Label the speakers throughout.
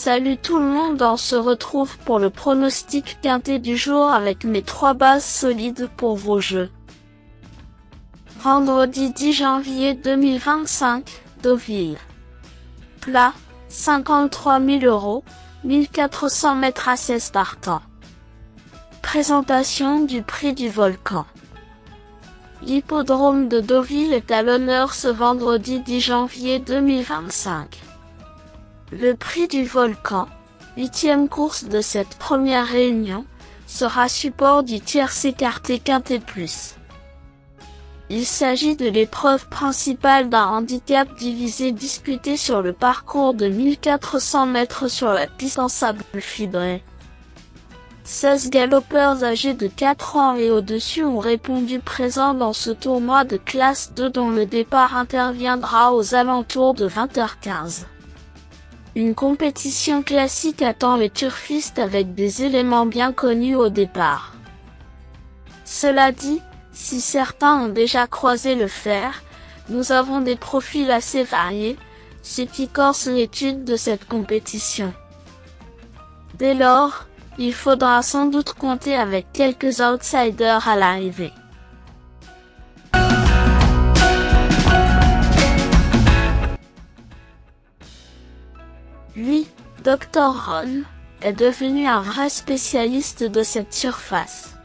Speaker 1: Salut tout le monde, on se retrouve pour le pronostic quintet du jour avec mes 3 bases solides pour vos jeux. Vendredi 10 janvier 2025, Deauville. Plat, 53 000 €, 1400 mètres à 16 partants. Présentation du prix du Volcan. L'hippodrome de Deauville est à l'honneur ce vendredi 10 janvier 2025. Le prix du Volcan, 8e course de cette première réunion, sera support du tiercé écarté quintet plus. Il s'agit de l'épreuve principale d'un handicap divisé disputé sur le parcours de 1400 mètres sur la piste en sable fibré. 16 galopeurs âgés de 4 ans et au-dessus ont répondu présents dans ce tournoi de classe 2 dont le départ interviendra aux alentours de 20h15. Une compétition classique attend les turfistes avec des éléments bien connus au départ. Cela dit, si certains ont déjà croisé le fer, nous avons des profils assez variés, ce qui corse l'étude de cette compétition. Dès lors, il faudra sans doute compter avec quelques outsiders à l'arrivée. Lui, Dr Ron, est devenu un vrai spécialiste de cette surface.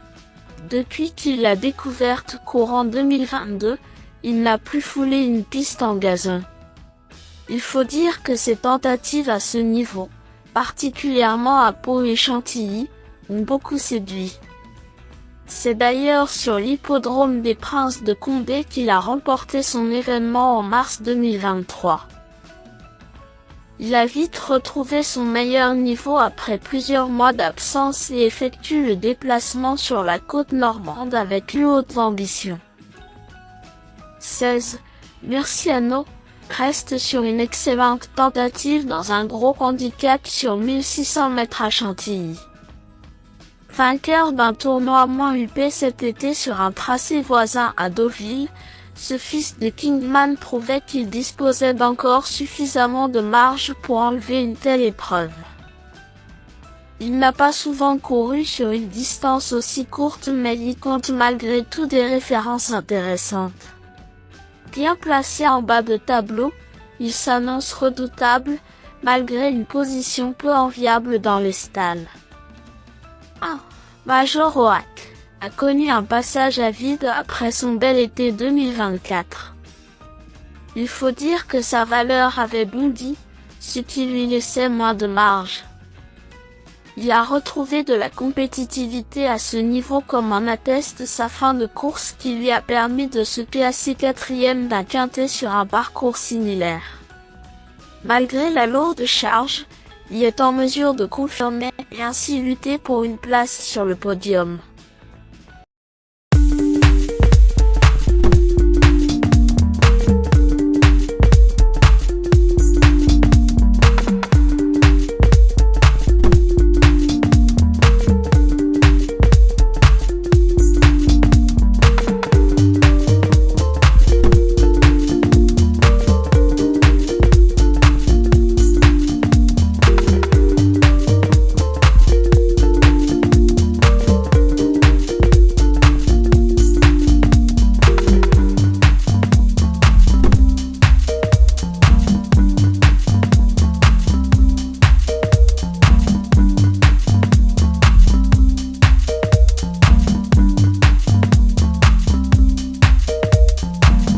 Speaker 1: Depuis qu'il l'a découverte courant 2022, il n'a plus foulé une piste en gazon. Il faut dire que ses tentatives à ce niveau, particulièrement à Pau et Chantilly, ont beaucoup séduit. C'est d'ailleurs sur l'hippodrome des Princes de Condé qu'il a remporté son événement en mars 2023. Il a vite retrouvé son meilleur niveau après plusieurs mois d'absence et effectue le déplacement sur la côte normande avec plus haute ambition. 16. Murciano reste sur une excellente tentative dans un gros handicap sur 1600 mètres à Chantilly. Vainqueur d'un tournoi moins huppé cet été sur un tracé voisin à Deauville, ce fils de Kingman prouvait qu'il disposait d'encore suffisamment de marge pour enlever une telle épreuve. Il n'a pas souvent couru sur une distance aussi courte mais il compte malgré tout des références intéressantes. Bien placé en bas de tableau, il s'annonce redoutable, malgré une position peu enviable dans les stalles. 1. Major Oak a connu un passage à vide après son bel été 2024. Il faut dire que sa valeur avait bondi, ce qui lui laissait moins de marge. Il a retrouvé de la compétitivité à ce niveau comme en atteste sa fin de course qui lui a permis de se classer 4e d'un quintet sur un parcours similaire. Malgré la lourde charge, il est en mesure de confirmer et ainsi lutter pour une place sur le podium.